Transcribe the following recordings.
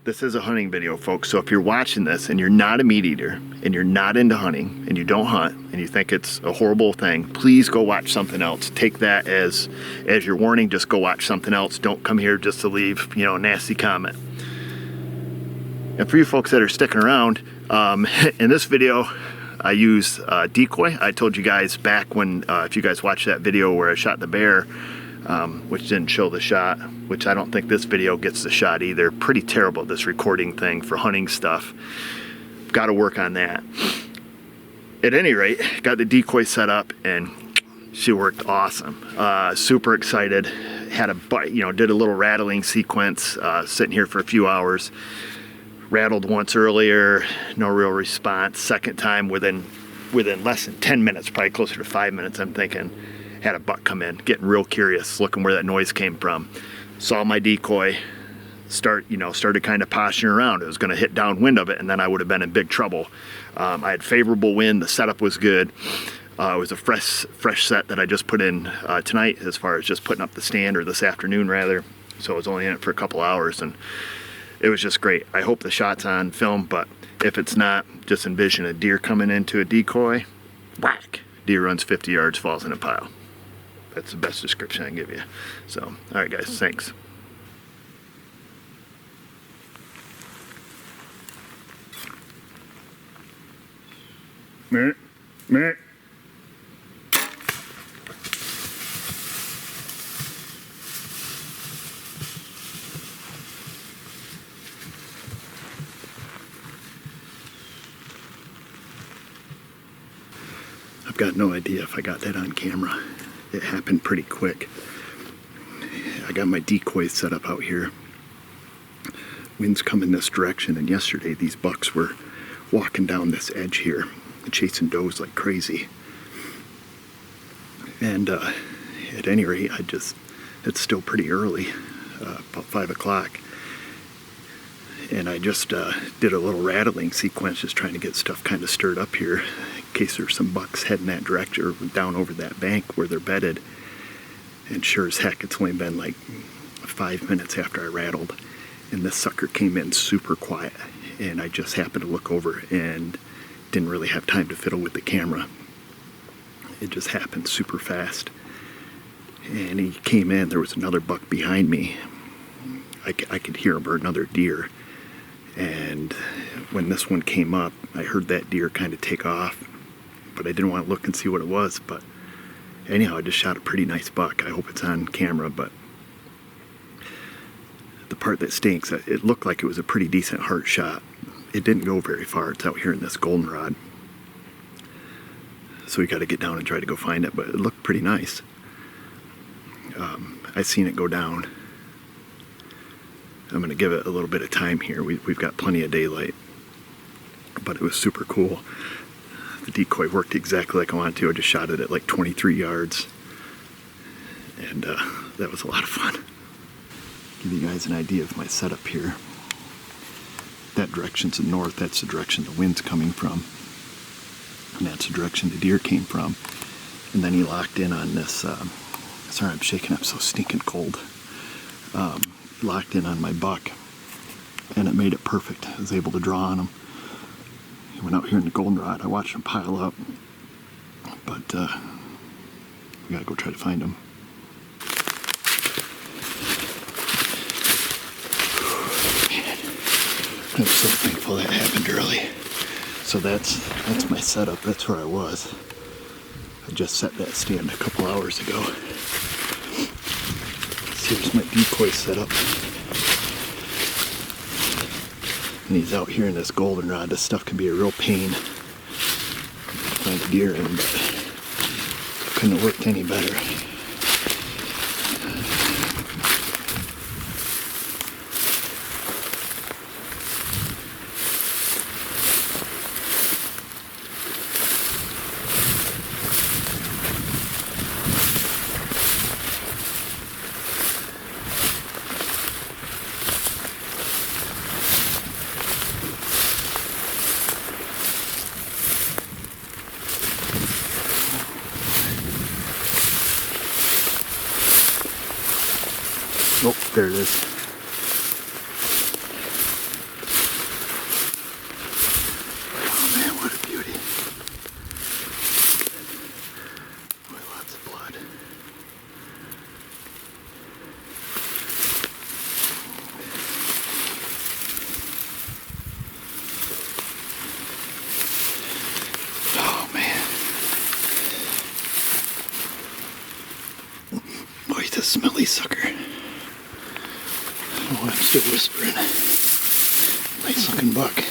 This is a hunting video, folks, so if you're watching this and you're not a meat eater and you're not into hunting and you don't hunt and you think it's a horrible thing, please go watch something else. Take that as your warning. Just go watch something else. Don't come here just to leave, you know, a nasty comment. And for you folks that are sticking around, in this video I use Decoy. I told you guys back when, if you guys watched that video where I shot the bear, which didn't show the shot, which I don't think this video gets the shot either. Pretty terrible, this recording thing for hunting stuff. Got to work on that. At any rate, got the Decoy set up and she worked awesome. Super excited. Had a bite, you know, did a little rattling sequence, sitting here for a few hours. Rattled once earlier, no real response. Second time within less than 10 minutes, probably closer to 5 minutes, I'm thinking. Had a buck come in, getting real curious, looking where that noise came from. Saw my decoy, started kind of posturing around. It was going to hit downwind of it, and then I would have been in big trouble. I had favorable wind, the setup was good. It was a fresh set that I just put in tonight, as far as just putting up the stand, or this afternoon rather. So I was only in it for a couple hours, and it was just great. I hope the shot's on film, but if it's not, just envision a deer coming into a decoy, whack. Deer runs 50 yards, falls in a pile. That's the best description I can give you. So, all right, guys, thanks. Meh, meh. I've got no idea if I got that on camera. It happened pretty quick. I got my decoys set up out here. Wind's coming this direction, and yesterday these bucks were walking down this edge here, chasing does like crazy. And at any rate, it's still pretty early, about 5 o'clock. And I just did a little rattling sequence, just trying to get stuff kind of stirred up here, in case there's some bucks heading that direction, or down over that bank where they're bedded. And sure as heck, it's only been like 5 minutes after I rattled, and this sucker came in super quiet. And I just happened to look over and didn't really have time to fiddle with the camera. It just happened super fast. And he came in, there was another buck behind me. I could hear him, or another deer. And when this one came up, I heard that deer kind of take off, but I didn't want to look and see what it was. But anyhow, I just shot a pretty nice buck. I hope it's on camera, but the part that stinks, it looked like it was a pretty decent heart shot. It didn't go very far. It's out here in this goldenrod. So we got to get down and try to go find it, but it looked pretty nice. I seen it go down. I'm going to give it a little bit of time here. We've got plenty of daylight, but it was super cool. The decoy worked exactly like I wanted to. I just shot it at like 23 yards, and that was a lot of fun. Give you guys an idea of my setup here. That direction's the north. That's the direction the wind's coming from, and that's the direction the deer came from. And then he locked in on this. Sorry, I'm shaking. I'm so stinking cold. Locked in on my buck, and it made it perfect. I was able to draw on him. He went out here in the goldenrod. I watched him pile up, but we gotta go try to find him. Man, I'm so thankful that happened early. So that's my setup. That's where I was. I just set that stand a couple hours ago. Here's my decoy setup. And he's out here in this goldenrod. This stuff can be a real pain to find a deer in, but couldn't have worked any better. Oh, there it is. nice sucker. Oh, I'm still whispering. Nice looking buck. 1,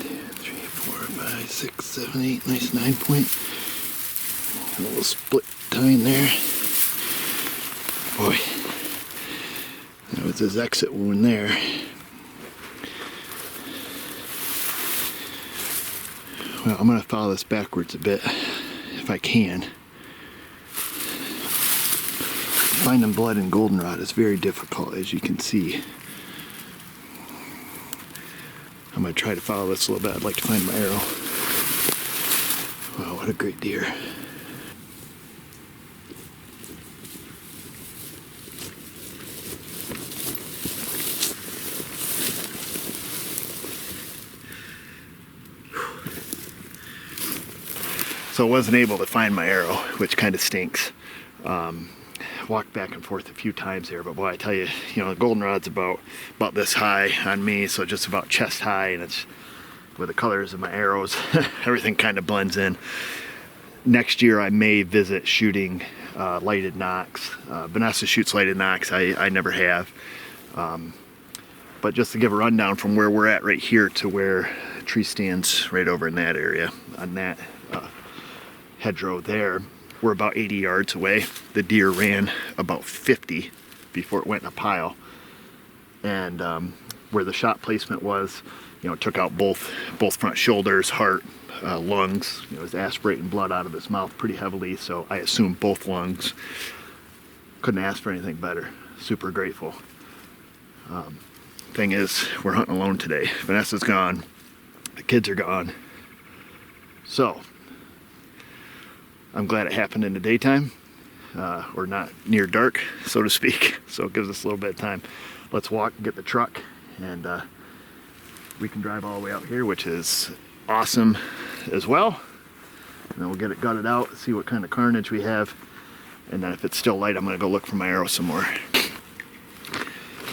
2, 3, 4, 5, 6, 7, 8. Nice 9-point. A little split tine there. Boy, that was his exit wound there. Well, I'm going to follow this backwards a bit if I can. Finding blood in goldenrod is very difficult, as you can see. I'm going to try to follow this a little bit. I'd like to find my arrow. Wow, what a great deer. So I wasn't able to find my arrow, which kind of stinks. Walked back and forth a few times here, but boy, I tell you, the goldenrod's about this high on me, so just about chest high, and it's with the colors of my arrows, everything kind of blends in. Next year I may visit shooting lighted nocks. Vanessa shoots lighted nocks. I never have. But just to give a rundown from where we're at right here to where the tree stands right over in that area, on that hedgerow there, we're about 80 yards away. The deer ran about 50 before it went in a pile. And where the shot placement was, it took out both front shoulders, heart, lungs. It was aspirating blood out of his mouth pretty heavily, so I assume both lungs. Couldn't ask for anything better. Super grateful. Thing is, we're hunting alone today. Vanessa's gone. The kids are gone. So, I'm glad it happened in the daytime, or not near dark, so to speak. So it gives us a little bit of time. Let's walk and get the truck, and we can drive all the way out here, which is awesome as well. And then we'll get it gutted out, see what kind of carnage we have, and then if it's still light, I'm gonna go look for my arrow some more.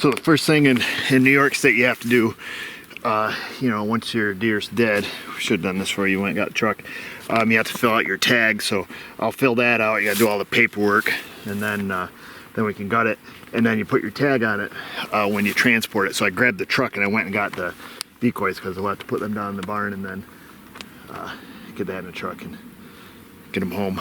So the first thing in New York State you have to do, once your deer's dead, we should have done this before you went and got the truck. You have to fill out your tag, so I'll fill that out. You gotta do all the paperwork, and then we can gut it, and then you put your tag on it when you transport it. So I grabbed the truck and I went and got the decoys, because I'll have to put them down in the barn and then get that in the truck and get them home.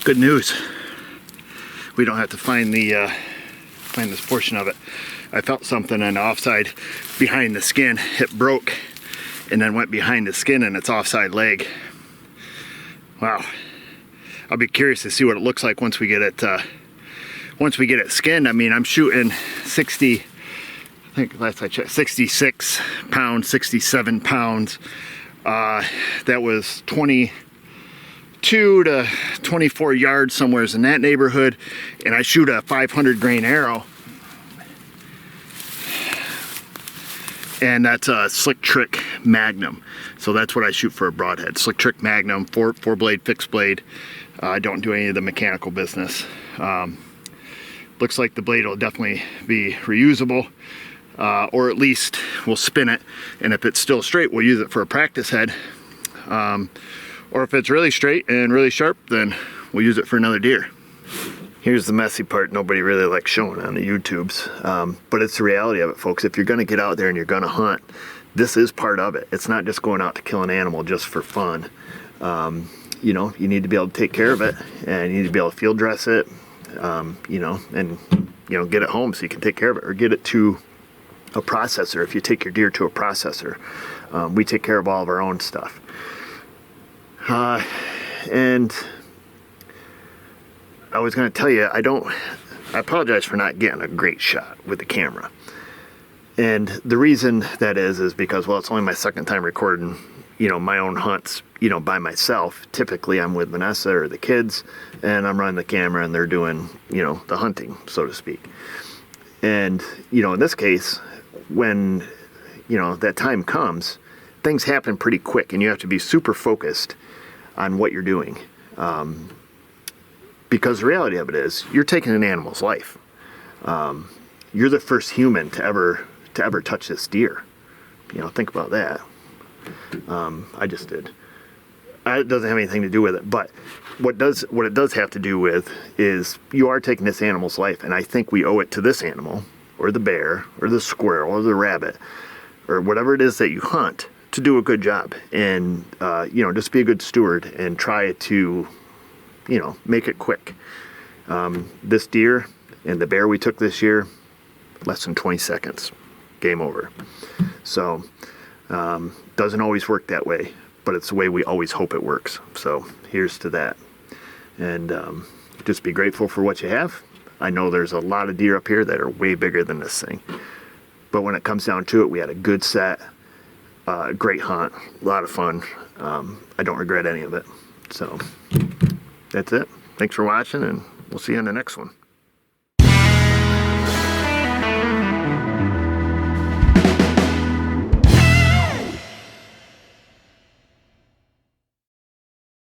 Good news. We don't have to find the find this portion of it. I felt something on the offside behind the skin. It broke and then went behind the skin in its offside leg. Wow. I'll be curious to see what it looks like once we get it skinned. I mean, I'm shooting 60, I think last I checked, 66 pounds, 67 pounds. That was 22 to 24 yards, somewheres in that neighborhood. And I shoot a 500 grain arrow. And that's a Slick Trick Magnum. So that's what I shoot for a broadhead. Slick Trick Magnum, four blade, fixed blade. I don't do any of the mechanical business. Looks like the blade will definitely be reusable, or at least we'll spin it. And if it's still straight, we'll use it for a practice head. Or if it's really straight and really sharp, then we'll use it for another deer. Here's the messy part nobody really likes showing on the YouTubes, but it's the reality of it, folks. If you're gonna get out there and you're gonna hunt, this is part of it. It's not just going out to kill an animal just for fun. You know, you need to be able to take care of it, and you need to be able to field dress it, you know, and, you know, get it home so you can take care of it, or get it to a processor. If you take your deer to a processor, we take care of all of our own stuff. And I was going to tell you, I apologize for not getting a great shot with the camera. And the reason that is because, well, it's only my second time recording, you know, my own hunts, you know, by myself. Typically I'm with Vanessa or the kids, and I'm running the camera and they're doing, you know, the hunting, so to speak. And, you know, in this case, when, you know, that time comes, things happen pretty quick, and you have to be super focused on what you're doing. Because the reality of it is, you're taking an animal's life. You're the first human to ever touch this deer. You know, think about that. I just did. It doesn't have anything to do with it, but what it does have to do with is you are taking this animal's life, and I think we owe it to this animal, or the bear, or the squirrel, or the rabbit, or whatever it is that you hunt, to do a good job, and you know, just be a good steward and try to, you know, make it quick. This deer and the bear we took this year, less than 20 seconds, game over. So doesn't always work that way, but it's the way we always hope it works. So here's to that. And just be grateful for what you have. I know there's a lot of deer up here that are way bigger than this thing, but when it comes down to it, we had a good set, great hunt, a lot of fun. I don't regret any of it. So that's it. Thanks for watching, and we'll see you in the next one.